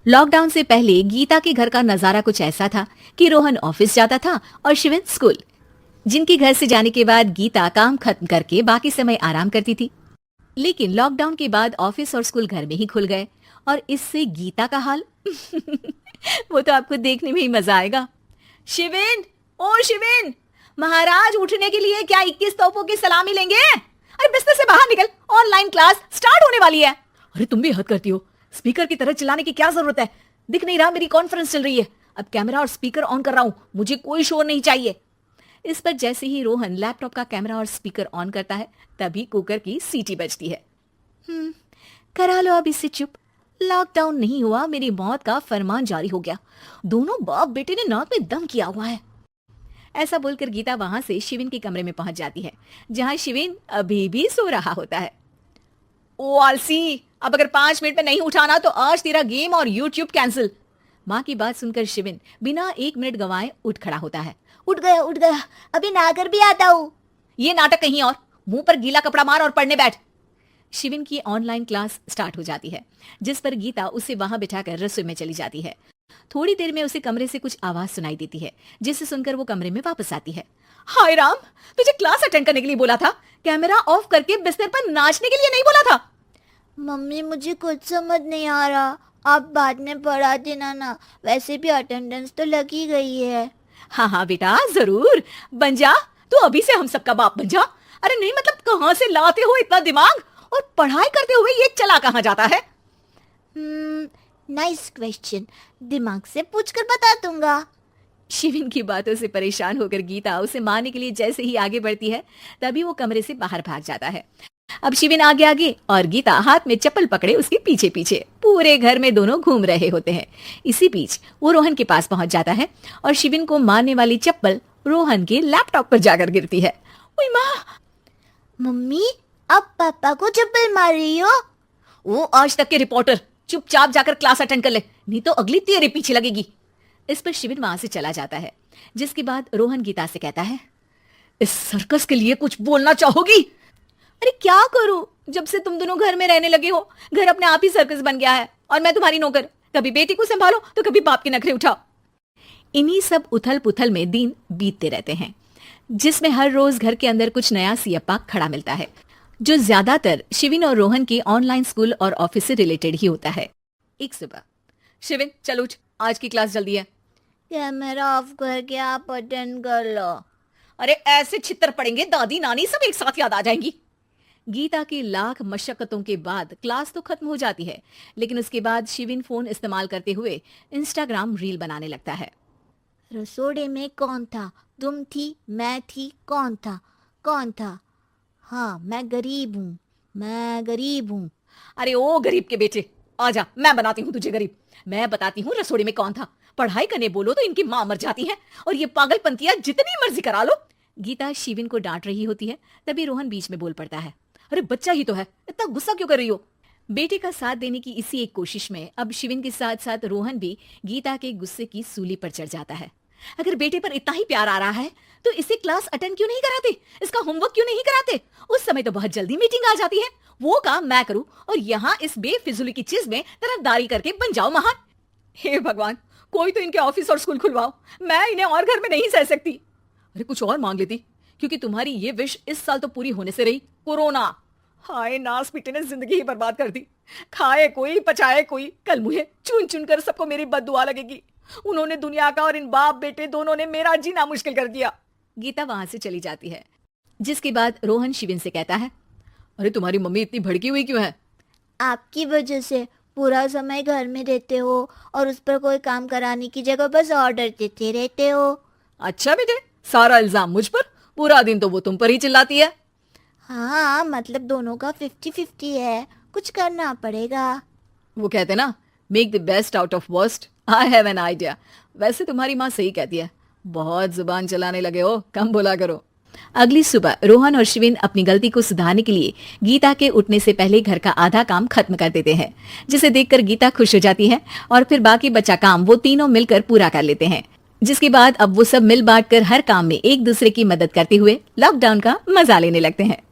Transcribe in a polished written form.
Lockdown से पहले गीता के घर का नजारा कुछ ऐसा था कि रोहन ऑफिस जाता था और शिविन स्कूल। जिनके घर से जाने के बाद गीता काम खत्म करके बाकी समय आराम करती थी। लेकिन लॉकडाउन के बाद ऑफिस और स्कूल घर में ही खुल गए और इससे गीता का हाल वो तो आपको देखने में ही मजा आएगा। शिविन, ओ शिविन, महाराज उठने के लिए क्या 21 तोपों की सलामी लेंगे? अरे बिस्तर से बाहर निकल, ऑनलाइन क्लास स्टार्ट होने वाली है। अरे तुम भी हद करती हो, स्पीकर की तरह चिल्लाने की क्या जरूरत है? दिख नहीं रहा मेरी कॉन्फ्रेंस चल रही है। अब कैमरा और स्पीकर ऑन कर रहा हूं, मुझे कोई शोर नहीं चाहिए। इस पर जैसे ही रोहन लैपटॉप का कैमरा और स्पीकर ऑन करता है तभी कुकर की सीटी बजती है। करा लो अब इससे चुप। लॉकडाउन नहीं हुआ, मेरी मौत का फरमान जारी हो गया। दोनों बाप बेटे ने नाक में दम किया हुआ है। ऐसा बोलकर गीता वहां से शिविन के कमरे में पहुंच जाती है, जहां शिविन अभी भी सो रहा होता है। ओ आलसी, अब अगर 5 मिनट में नहीं उठाना तो आज तेरा गेम और यूट्यूब कैंसिल। माँ की बात सुनकर शिविन बिना 1 मिनट गंवाए उठ खड़ा होता है। उठ गया, अभी नहाकर भी आता हूँ। ये नाटक कहीं और, मुंह पर गीला कपड़ा मार और पढ़ने बैठ। शिविन की ऑनलाइन क्लास स्टार्ट हो जाती है, जिस पर गीता उसे वहां बिठाकर रसोई में चली जाती है। थोड़ी देर में उसे कमरे से कुछ आवाज सुनाई देती है, जिसे सुनकर वो कमरे में वापस आती है। हाय राम, तुझे क्लास अटेंड करने के लिए बोला था, कैमरा ऑफ करके बिस्तर पर नाचने के लिए नहीं बोला था। मम्मी मुझे कुछ समझ नहीं आ रहा, आप बाद में पढ़ा देना ना, वैसे भी अटेंडेंस तो लगी गई है। हाँ बेटा, जरूर बन जा, तू अभी से हम सबका बाप बन जा। अरे नहीं मतलब कहाँ से लाते हो इतना दिमाग, और पढ़ाई करते हुए ये चला कहाँ जाता है? नाइस क्वेश्चन, दिमाग से पूछकर बता दूंगा। शिविन की बातों से परेशान होकर गीता उसे मारने के लिए जैसे ही आगे बढ़ती है तभी वो कमरे से बाहर भाग जाता है। अब शिविन आगे आगे और गीता हाथ में चप्पल पकड़े उसके पीछे पीछे पूरे घर में दोनों घूम रहे होते हैं। इसी बीच वो रोहन के पास पहुंच जाता है और शिविन को मारने वाली चप्पल रोहन के लैपटॉप पर जाकर गिरती है। ओए माँ! मम्मी, अब पापा को चप्पल मार रही हो? वो आज तक के रिपोर्टर, चुपचाप जाकर क्लास अटेंड कर ले, नहीं तो अगली तेरे पीछे लगेगी। इस पर शिविन वहां से चला जाता है, जिसके बाद रोहन गीता से कहता है, इस सर्कस के लिए कुछ बोलना चाहोगी? अरे क्या करूं, जब से तुम दोनों घर में रहने लगे हो, घर अपने आप ही सर्कस बन गया है और मैं तुम्हारी नौकर। कभी बेटी को संभालो तो कभी बाप के नखरे उठाओ। इन्हीं सब उथल पुथल में दिन बीतते रहते हैं, जिसमें हर रोज घर के अंदर कुछ नया सियप्पा खड़ा मिलता है, जो ज्यादातर शिविन और रोहन के ऑनलाइन स्कूल और ऑफिस से रिलेटेड ही होता है। एक सुबह, शिविन चल उठ, आज की क्लास जल्दी है। कैमरा ऑफ करके आप अटेंड कर लो। अरे ऐसे छितर पड़ेंगे, दादी नानी सब एक साथ याद आ जाएंगी। गीता की लाख मशक्कतों के बाद क्लास तो खत्म हो जाती है, लेकिन उसके बाद शिविन फोन इस्तेमाल करते हुए इंस्टाग्राम रील बनाने लगता है। रसोड़े में कौन था? तुम थी, मैं थी, कौन था? हाँ, मैं गरीब हूँ। अरे ओ गरीब के बेटे, आजा, मैं बनाती हूँ तुझे गरीब। मैं बताती हूँ रसोड़े में कौन था। पढ़ाई करने बोलो तो इनकी माँ मर जाती है, और ये पागलपंतियां जितनी मर्जी करा लो। गीता शिविन को डांट रही होती है, तभी रोहन बीच में बोल पड़ता है। अरे बच्चा ही तो है, इतना गुस्सा क्यों कर रही हो? बेटे का साथ देने की इसी एक कोशिश में अब शिविन के साथ साथ रोहन भी गीता के गुस्से की सूली पर चढ़ जाता है। अगर बेटे पर इतना ही प्यार आ रहा है तो इसे क्लास अटेंड क्यों नहीं कराते, इसका होमवर्क क्यों नहीं कराते? उस समय तो बहुत जल्दी मीटिंग आ जाती है, वो काम मैं करूं और यहाँ इस बेफिजुली की चीज में तरफदारी करके बन जाओ महान। हे भगवान, कोई तो इनके ऑफिस और स्कूल खुलवाओ, मैं इन्हें और घर में नहीं सह सकती। अरे कुछ और मांग लेती, क्योंकि तुम्हारी ये विश इस साल तो पूरी होने से रही, कोरोना। हाय नास पीटे ने जिंदगी ही बर्बाद कर दी। खाए कोई पचाए कोई, कल मुझे चुन चुन कर सबको मेरी बद्दुआ लगेगी। उन्होंने दुनिया का और इन बाप बेटे दोनों ने मेरा जीना मुश्किल कर दिया। गीता वहां से चली जाती है, जिसके बाद रोहन शिविन से कहता है, अरे तुम्हारी मम्मी इतनी भड़की हुई क्यों है? आपकी वजह से पूरा समय घर में रहते हो और उस पर कोई काम कराने की जगह बस ऑर्डर देते रहते हो। अच्छा बेटे, सारा इल्जाम मुझ पर, पूरा दिन तो वो तुम पर ही चिल्लाती है। हाँ, मतलब दोनों का 50-50 है, कुछ करना पड़ेगा। वो कहते ना, make the best out of worst. I have an idea. वैसे तुम्हारी माँ सही कहती है, बहुत जुबान चलाने लगे हो, कम बोला करो। अगली सुबह रोहन और शिविन अपनी गलती को सुधारने के लिए गीता के उठने से पहले घर का आधा काम खत्म कर देते हैं, जिसे देखकर गीता खुश हो जाती है और फिर बाकी बचा काम वो तीनों मिलकर पूरा कर लेते हैं। जिसके बाद अब वो सब मिल बांट कर हर काम में एक दूसरे की मदद करते हुए लॉकडाउन का मजा लेने लगते हैं।